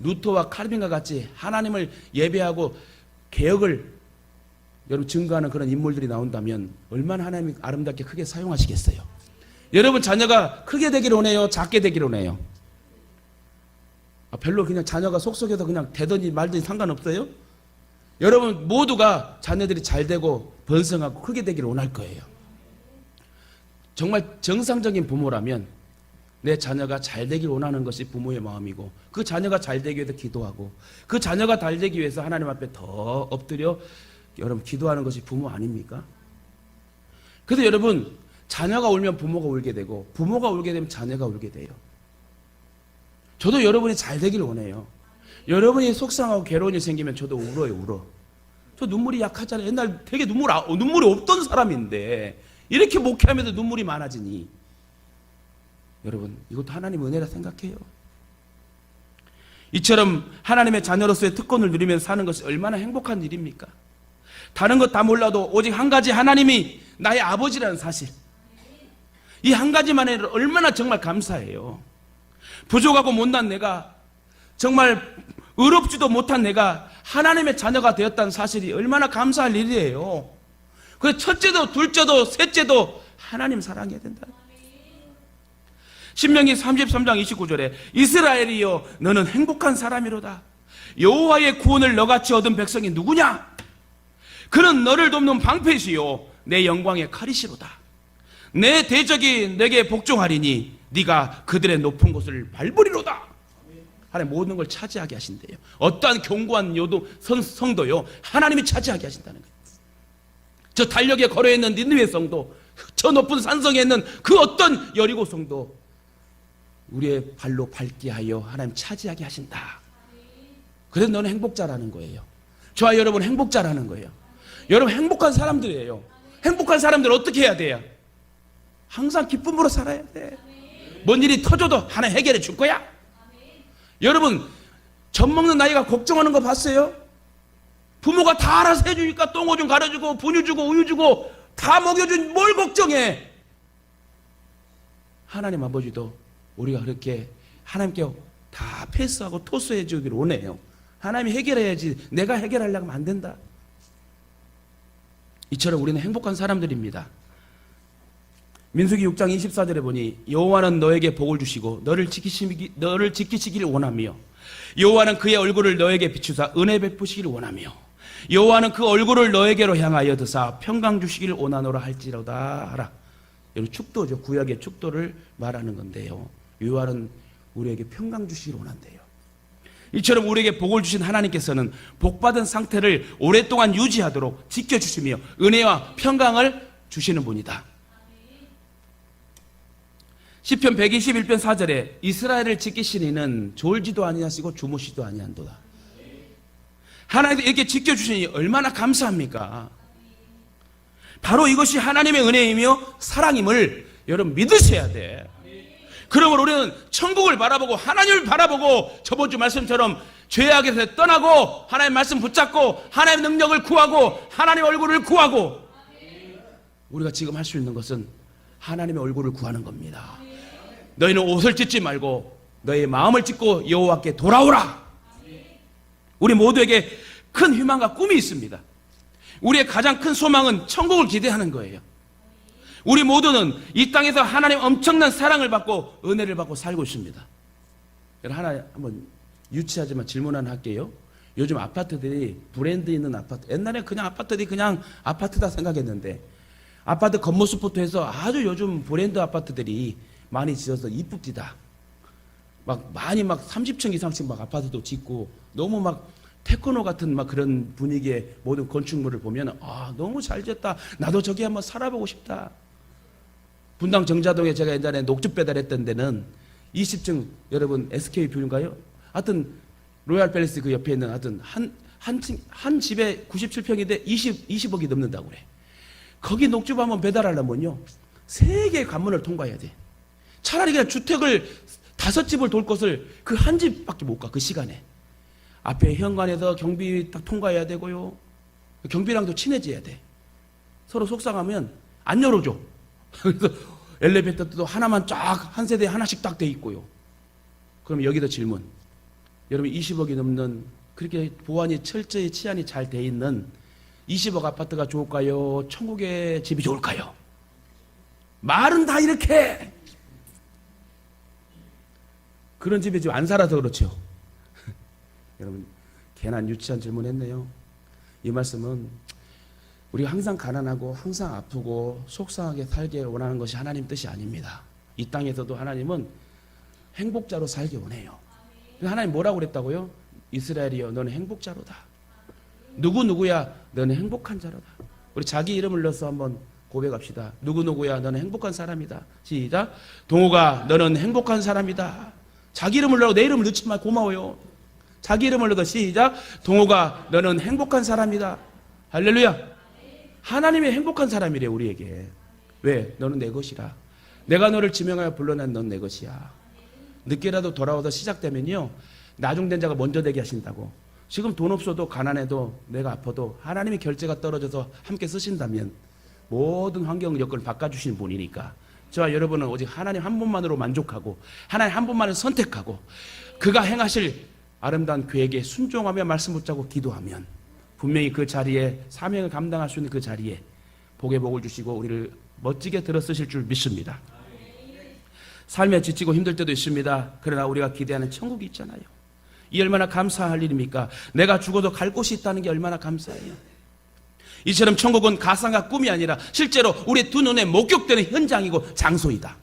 루터와 칼빈과 같이 하나님을 예배하고 개혁을 여러분 증거하는 그런 인물들이 나온다면 얼마나 하나님이 아름답게 크게 사용하시겠어요? 여러분 자녀가 크게 되기를 원해요? 작게 되기를 원해요? 별로 그냥 자녀가 속속해서 그냥 되든지 말든지 상관없어요? 여러분 모두가 자녀들이 잘 되고 번성하고 크게 되기를 원할 거예요. 정말 정상적인 부모라면 내 자녀가 잘 되길 원하는 것이 부모의 마음이고, 그 자녀가 잘 되기 위해서 기도하고, 그 자녀가 잘 되기 위해서 하나님 앞에 더 엎드려 여러분 기도하는 것이 부모 아닙니까? 그래서 여러분, 자녀가 울면 부모가 울게 되고, 부모가 울게 되면 자녀가 울게 돼요. 저도 여러분이 잘 되길 원해요. 여러분이 속상하고 괴로운 일 생기면 저도 울어요, 울어. 저 눈물이 약하잖아요. 옛날 되게 눈물이 없던 사람인데 이렇게 목회하면서 눈물이 많아지니, 여러분 이것도 하나님 은혜라 생각해요. 이처럼 하나님의 자녀로서의 특권을 누리면서 사는 것이 얼마나 행복한 일입니까? 다른 것 다 몰라도 오직 한 가지, 하나님이 나의 아버지라는 사실, 이 한 가지만 해도 얼마나 정말 감사해요. 부족하고 못난 내가, 정말 의롭지도 못한 내가 하나님의 자녀가 되었다는 사실이 얼마나 감사할 일이에요. 그래서 첫째도 둘째도 셋째도 하나님 사랑해야 된다. 신명기 33장 29절에 이스라엘이여 너는 행복한 사람이로다. 여호와의 구원을 너같이 얻은 백성이 누구냐? 그는 너를 돕는 방패시요 내 영광의 칼이시로다. 내 대적이 내게 복종하리니 네가 그들의 높은 곳을 밟으리로다. 하나님 모든 걸 차지하게 하신대요. 어떠한 견고한 성도요 하나님이 차지하게 하신다는 거예요. 저 달력에 걸어있는 니느웨 성도, 저 높은 산성에 있는 그 어떤 여리고 성도 우리의 발로 밟게 하여 하나님 차지하게 하신다. 그래서 너는 행복자라는 거예요. 저와 여러분 행복자라는 거예요. 여러분 행복한 사람들이에요. 행복한 사람들은 어떻게 해야 돼요? 항상 기쁨으로 살아야 돼. 뭔 일이 터져도 하나님 해결해 줄 거야. 여러분 젖 먹는 나이가 걱정하는 거 봤어요? 부모가 다 알아서 해주니까 똥오줌 가려주고 분유 주고 우유 주고 다 먹여준, 뭘 걱정해. 하나님 아버지도 우리가 그렇게 하나님께 다 패스하고 토스해 주기를 원해요. 하나님이 해결해야지 내가 해결하려고 하면 안 된다. 이처럼 우리는 행복한 사람들입니다. 민수기 6장 24절에 보니 여호와는 너에게 복을 주시고 너를 지키시기를 원하며 여호와는 그의 얼굴을 너에게 비추사 은혜 베푸시기를 원하며 여호와는 그 얼굴을 너에게로 향하여 드사 평강 주시기를 원하노라 할지로다 하라. 여러분 축도죠. 구약의 축도를 말하는 건데요. 여호와는 우리에게 평강 주시기를 원한대요. 이처럼 우리에게 복을 주신 하나님께서는 복받은 상태를 오랫동안 유지하도록 지켜주시며 은혜와 평강을 주시는 분이다. 시편 121편 4절에 이스라엘을 지키신 이는 졸지도 아니하시고 주무시도 아니한도다. 하나님이 이렇게 지켜주시니 얼마나 감사합니까? 바로 이것이 하나님의 은혜이며 사랑임을 여러분 믿으셔야 돼. 그러므로 우리는 천국을 바라보고 하나님을 바라보고 저번 주 말씀처럼 죄악에서 떠나고 하나님의 말씀 붙잡고 하나님의 능력을 구하고 하나님의 얼굴을 구하고, 우리가 지금 할 수 있는 것은 하나님의 얼굴을 구하는 겁니다. 너희는 옷을 찢지 말고 너희 마음을 찢고 여호와께 돌아오라. 우리 모두에게 큰 희망과 꿈이 있습니다. 우리의 가장 큰 소망은 천국을 기대하는 거예요. 우리 모두는 이 땅에서 하나님의 엄청난 사랑을 받고 은혜를 받고 살고 있습니다. 하나 한번 유치하지만 질문 하나 할게요. 요즘 아파트들이 브랜드 있는 아파트, 옛날에 그냥 아파트들이 그냥 아파트다 생각했는데 아파트 겉모습부터 해서 아주 요즘 브랜드 아파트들이 많이 지어서 이쁩디다. 막 많이 막 30층 이상씩 막 아파트도 짓고 너무 막 테크노 같은 막 그런 분위기의 모든 건축물을 보면 너무 잘 지었다. 나도 저기 한번 살아보고 싶다. 분당 정자동에 제가 옛날에 녹즙 배달했던 데는 20층, 여러분 SK 뷰인가요? 하여튼 로얄 팰리스 그 옆에 있는 하여튼 한 집에 97평인데 20억이 넘는다고 그래. 거기 녹즙 한번 배달하려면요 3개의 관문을 통과해야 돼. 차라리 그냥 주택을 5집을 돌 것을 그 한 집밖에 못 가. 그 시간에 앞에 현관에서 경비 딱 통과해야 되고요, 경비랑도 친해져야 돼. 서로 속상하면 안 열어줘. 그래서 엘리베이터도 하나만 쫙 한 세대에 하나씩 딱 돼 있고요. 그럼 여기도 질문. 여러분 20억이 넘는 그렇게 보안이 철저히 치안이 잘 돼 있는 20억 아파트가 좋을까요? 천국의 집이 좋을까요? 말은 다 이렇게. 그런 집에 지금 안 살아서 그렇죠. 여러분 괜한 유치한 질문했네요. 이 말씀은 우리가 항상 가난하고 항상 아프고 속상하게 살길 원하는 것이 하나님 뜻이 아닙니다. 이 땅에서도 하나님은 행복자로 살기 원해요. 하나님 뭐라고 그랬다고요? 이스라엘이여 너는 행복자로다. 누구누구야 너는 행복한 자로다. 우리 자기 이름을 넣어서 한번 고백합시다. 누구누구야 너는 행복한 사람이다. 시작. 동호가 너는 행복한 사람이다. 자기 이름을 넣어 내 이름을 넣지 마. 고마워요. 자기 이름을 넣어 시작. 동호가 너는 행복한 사람이다. 할렐루야. 하나님의 행복한 사람이래 우리에게. 왜? 너는 내 것이라. 내가 너를 지명하여 불러낸 넌 내 것이야. 늦게라도 돌아와서 시작되면요 나중된 자가 먼저 되게 하신다고. 지금 돈 없어도 가난해도 내가 아파도 하나님의 결제가 떨어져서 함께 쓰신다면 모든 환경 여건을 바꿔주시는 분이니까 저와 여러분은 오직 하나님 한 분만으로 만족하고 하나님 한 분만을 선택하고 그가 행하실 아름다운 계획에 순종하며 말씀 붙잡고 기도하면 분명히 그 자리에 사명을 감당할 수 있는 그 자리에 복의 복을 주시고 우리를 멋지게 들어쓰실 줄 믿습니다. 삶에 지치고 힘들 때도 있습니다. 그러나 우리가 기대하는 천국이 있잖아요. 이 얼마나 감사할 일입니까? 내가 죽어도 갈 곳이 있다는 게 얼마나 감사해요. 이처럼 천국은 가상과 꿈이 아니라 실제로 우리 두 눈에 목격되는 현장이고 장소이다.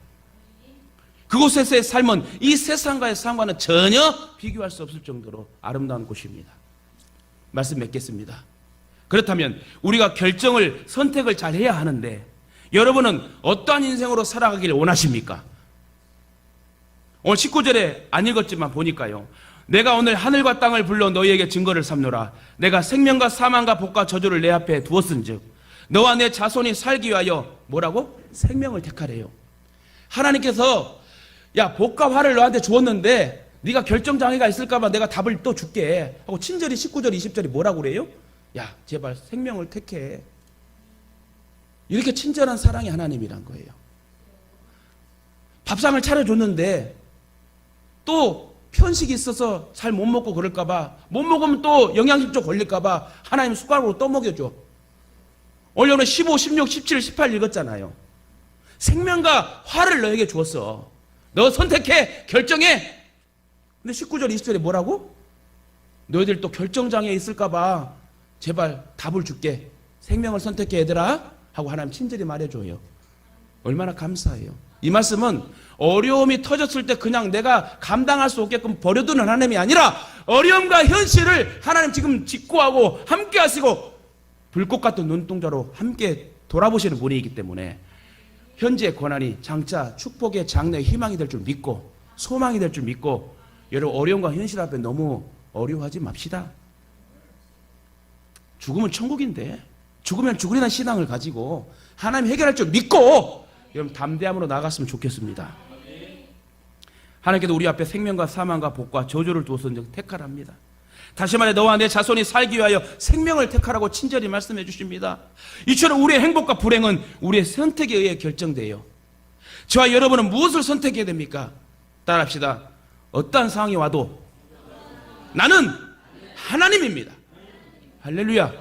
그곳에서의 삶은 이 세상과의 삶과는 전혀 비교할 수 없을 정도로 아름다운 곳입니다. 말씀 맺겠습니다. 그렇다면 우리가 결정을 선택을 잘 해야 하는데 여러분은 어떠한 인생으로 살아가기를 원하십니까? 오늘 19절에 안 읽었지만 보니까요. 내가 오늘 하늘과 땅을 불러 너희에게 증거를 삼노라. 내가 생명과 사망과 복과 저주를 내 앞에 두었은즉 너와 내 자손이 살기 위하여 뭐라고? 생명을 택하래요. 하나님께서 야 복과 화를 너한테 주었는데 네가 결정장애가 있을까 봐 내가 답을 또 줄게 하고 친절히 19절 20절이 뭐라고 그래요? 야 제발 생명을 택해. 이렇게 친절한 사랑이 하나님이란 거예요. 밥상을 차려줬는데 또 편식이 있어서 잘 못 먹고 그럴까 봐 못 먹으면 또 영양실조 걸릴까 봐 하나님 숟가락으로 또 먹여줘. 오늘 15, 16, 17, 18 읽었잖아요. 생명과 화를 너에게 주었어. 너 선택해 결정해. 근데 19절 20절에 뭐라고? 너희들 또 결정장애 있을까 봐 제발 답을 줄게. 생명을 선택해 얘들아 하고 하나님 친절히 말해줘요. 얼마나 감사해요. 이 말씀은 어려움이 터졌을 때 그냥 내가 감당할 수 없게끔 버려두는 하나님이 아니라 어려움과 현실을 하나님 지금 직고하고 함께 하시고 불꽃 같은 눈동자로 함께 돌아보시는 분이기 때문에 현재의 고난이 장차 축복의 장래의 희망이 될 줄 믿고 소망이 될 줄 믿고 여러분 어려움과 현실 앞에 너무 어려워하지 맙시다. 죽으면 천국인데 죽으면 죽으리라는 신앙을 가지고 하나님 해결할 줄 믿고 여러분 담대함으로 나아갔으면 좋겠습니다. 하나님께도 우리 앞에 생명과 사망과 복과 저주를 두었은즉 택하랍니다. 다시 말해 너와 내 자손이 살기 위하여 생명을 택하라고 친절히 말씀해 주십니다. 이처럼 우리의 행복과 불행은 우리의 선택에 의해 결정돼요. 저와 여러분은 무엇을 선택해야 됩니까? 따라합시다. 어떠한 상황이 와도 나는 하나님입니다. 할렐루야.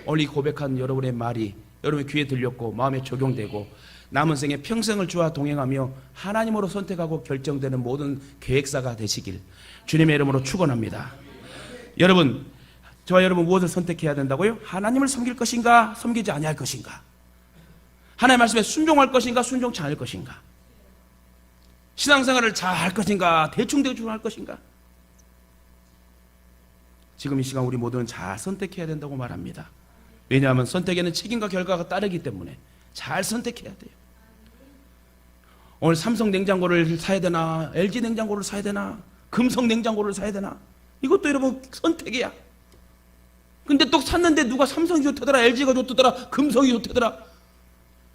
오늘 이 고백한 여러분의 말이 여러분의 귀에 들렸고 마음에 적용되고 남은 생에 평생을 주와 동행하며 하나님으로 선택하고 결정되는 모든 계획사가 되시길 주님의 이름으로 축원합니다. 여러분, 저와 여러분 무엇을 선택해야 된다고요? 하나님을 섬길 것인가 섬기지 아니할 것인가? 하나님의 말씀에 순종할 것인가 순종치 않을 것인가? 신앙생활을 잘 할 것인가 대충 할 것인가? 지금 이 시간 우리 모두는 잘 선택해야 된다고 말합니다. 왜냐하면 선택에는 책임과 결과가 따르기 때문에 잘 선택해야 돼요. 오늘 삼성 냉장고를 사야 되나 LG 냉장고를 사야 되나 금성 냉장고를 사야 되나 이것도 여러분 선택이야. 근데 또 샀는데 누가 삼성이 좋다더라 LG가 좋다더라 금성이 좋다더라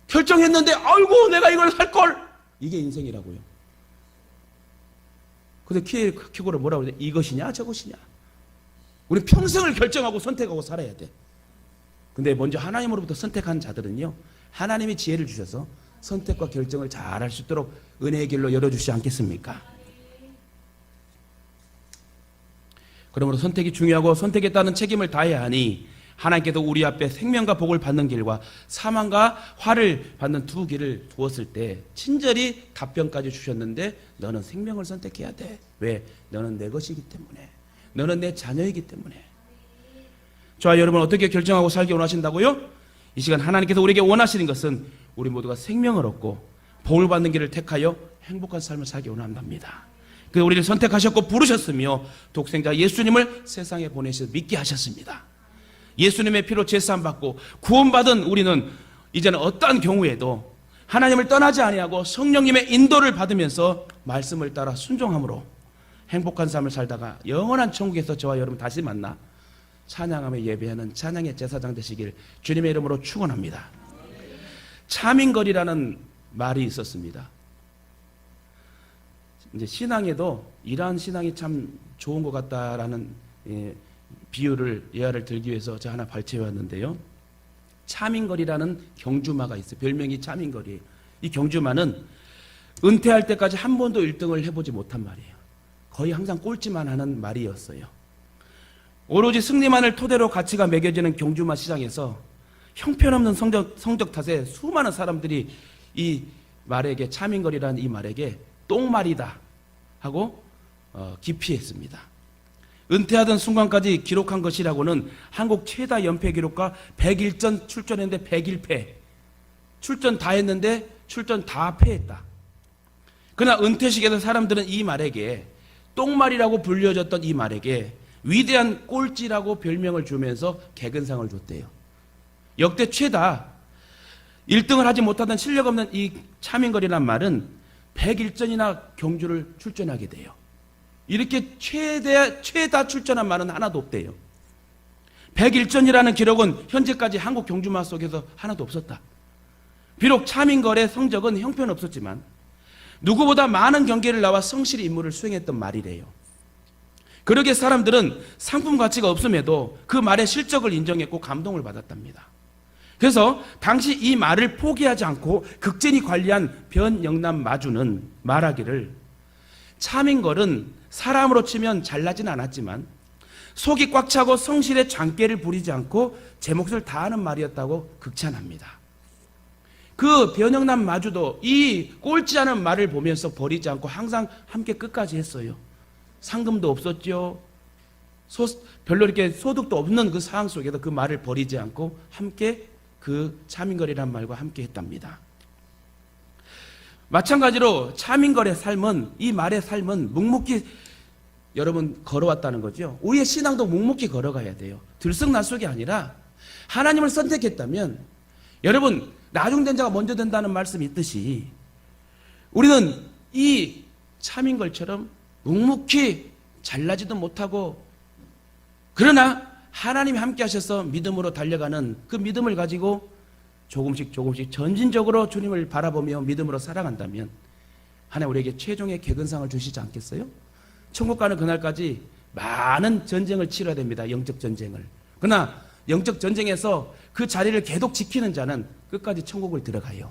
결정했는데 아이고 내가 이걸 살걸. 이게 인생이라고요. 근데 키고를 뭐라고 그래? 이것이냐 저것이냐. 우리 평생을 결정하고 선택하고 살아야 돼. 근데 먼저 하나님으로부터 선택한 자들은요 하나님이 지혜를 주셔서 선택과 결정을 잘 할 수 있도록 은혜의 길로 열어주시지 않겠습니까? 그러므로 선택이 중요하고 선택에 따른 책임을 다해야 하니 하나님께도 우리 앞에 생명과 복을 받는 길과 사망과 화를 받는 두 길을 두었을 때 친절히 답변까지 주셨는데 너는 생명을 선택해야 돼. 왜? 너는 내 것이기 때문에. 너는 내 자녀이기 때문에. 저와 여러분 어떻게 결정하고 살기 원하신다고요? 이 시간 하나님께서 우리에게 원하시는 것은 우리 모두가 생명을 얻고 복을 받는 길을 택하여 행복한 삶을 살기 원한답니다. 그 우리를 선택하셨고 부르셨으며 독생자 예수님을 세상에 보내셔서 믿게 하셨습니다. 예수님의 피로 제사함 받고 구원받은 우리는 이제는 어떠한 경우에도 하나님을 떠나지 아니하고 성령님의 인도를 받으면서 말씀을 따라 순종함으로 행복한 삶을 살다가 영원한 천국에서 저와 여러분 다시 만나 찬양하며 예배하는 찬양의 제사장 되시길 주님의 이름으로 축원합니다. 차민걸이라는 말이 있었습니다. 이제 신앙에도 이러한 신앙이 참 좋은 것 같다라는 비유를 예화를 들기 위해서 제가 하나 발췌해 왔는데요. 차민걸이라는 경주마가 있어요. 별명이 차민걸이에요. 이 경주마는 은퇴할 때까지 한 번도 1등을 해보지 못한 말이에요. 거의 항상 꼴찌만 하는 말이었어요. 오로지 승리만을 토대로 가치가 매겨지는 경주마 시장에서 형편없는 성적 탓에 수많은 사람들이 이 말에게 차민걸이라는 이 말에게 똥말이다 하고 기피했습니다. 은퇴하던 순간까지 기록한 것이라고는 한국 최다 연패 기록과 100일전 출전했는데 101패. 출전 다 했는데 출전 다 패했다. 그러나 은퇴식에서 사람들은 이 말에게 똥말이라고 불려졌던 이 말에게 위대한 꼴찌라고 별명을 주면서 개근상을 줬대요. 역대 최다 1등을 하지 못하던 실력 없는 이 차민걸이란 말은 101전이나 경주를 출전하게 돼요. 이렇게 최다 출전한 말은 하나도 없대요. 101전이라는 기록은 현재까지 한국 경주마 속에서 하나도 없었다. 비록 차민걸의 성적은 형편없었지만 누구보다 많은 경기를 나와 성실히 임무를 수행했던 말이래요. 그러기에 사람들은 상품 가치가 없음에도 그 말의 실적을 인정했고 감동을 받았답니다. 그래서 당시 이 말을 포기하지 않고 극진히 관리한 변영남 마주는 말하기를 차민걸은 사람으로 치면 잘나진 않았지만 속이 꽉 차고 성실의 장깨를 부리지 않고 제 몫을 다하는 말이었다고 극찬합니다. 그 변영남 마주도 이 꼴찌하는 말을 보면서 버리지 않고 항상 함께 끝까지 했어요. 상금도 없었죠. 별로 이렇게 소득도 없는 그 상황 속에서 그 말을 버리지 않고 함께 그 차민걸이라는 말과 함께 했답니다. 마찬가지로 차민걸의 삶은, 이 말의 삶은 묵묵히 여러분 걸어왔다는 거죠. 우리의 신앙도 묵묵히 걸어가야 돼요. 들쑥날쑥이 아니라 하나님을 선택했다면, 여러분 나중된 자가 먼저 된다는 말씀이 있듯이 우리는 이 차민걸처럼 묵묵히 잘나지도 못하고 그러나 하나님이 함께 하셔서 믿음으로 달려가는 그 믿음을 가지고 조금씩 전진적으로 주님을 바라보며 믿음으로 살아간다면 하나님 우리에게 최종의 개근상을 주시지 않겠어요? 천국 가는 그날까지 많은 전쟁을 치러야 됩니다. 영적 전쟁을. 그러나 영적 전쟁에서 그 자리를 계속 지키는 자는 끝까지 천국을 들어가요.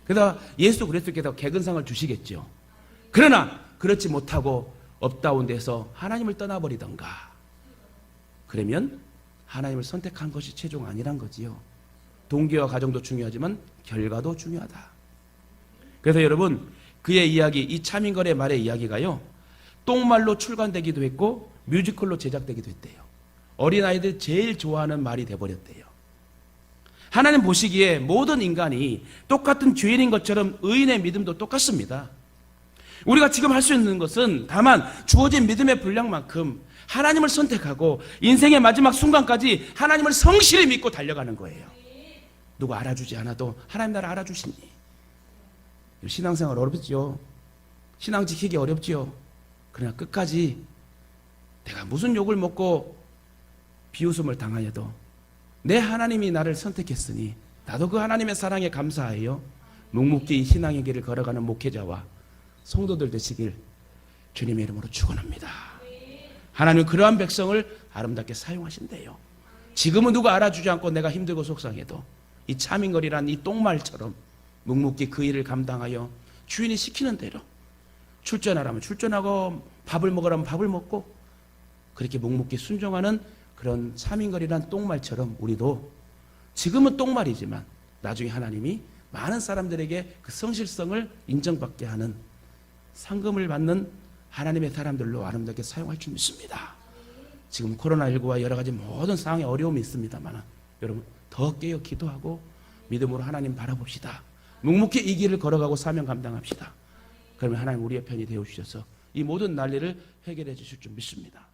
그러다 예수 그리스도께서 개근상을 주시겠죠. 그러나 그렇지 못하고 업다운 데서 하나님을 떠나버리던가 그러면 하나님을 선택한 것이 최종 아니란 거지요. 동기와 과정도 중요하지만 결과도 중요하다. 그래서 여러분 그의 이야기, 이 차민걸의 말의 이야기가요 똥말로 출간되기도 했고 뮤지컬로 제작되기도 했대요. 어린아이들 제일 좋아하는 말이 돼버렸대요. 하나님 보시기에 모든 인간이 똑같은 죄인인 것처럼 의인의 믿음도 똑같습니다. 우리가 지금 할 수 있는 것은 다만 주어진 믿음의 분량만큼 하나님을 선택하고 인생의 마지막 순간까지 하나님을 성실히 믿고 달려가는 거예요. 누구 알아주지 않아도 하나님 나를 알아주시니. 신앙생활 어렵죠. 신앙 지키기 어렵죠. 그러나 끝까지 내가 무슨 욕을 먹고 비웃음을 당하여도 내 하나님이 나를 선택했으니 나도 그 하나님의 사랑에 감사하여 묵묵히 신앙의 길을 걸어가는 목회자와 성도들 되시길 주님의 이름으로 축원합니다. 하나님은 그러한 백성을 아름답게 사용하신대요. 지금은 누가 알아주지 않고 내가 힘들고 속상해도 이 차민걸이란 이 똥말처럼 묵묵히 그 일을 감당하여 주인이 시키는 대로 출전하라면 출전하고 밥을 먹으라면 밥을 먹고 그렇게 묵묵히 순종하는 그런 차민걸이란 똥말처럼 우리도 지금은 똥말이지만 나중에 하나님이 많은 사람들에게 그 성실성을 인정받게 하는 상금을 받는 하나님의 사람들로 아름답게 사용할 줄 믿습니다. 지금 코로나19와 여러 가지 모든 상황에 어려움이 있습니다만 여러분 더 깨어 기도하고 믿음으로 하나님 바라봅시다. 묵묵히 이 길을 걸어가고 사명 감당합시다. 그러면 하나님 우리의 편이 되어 주셔서 이 모든 난리를 해결해 주실 줄 믿습니다.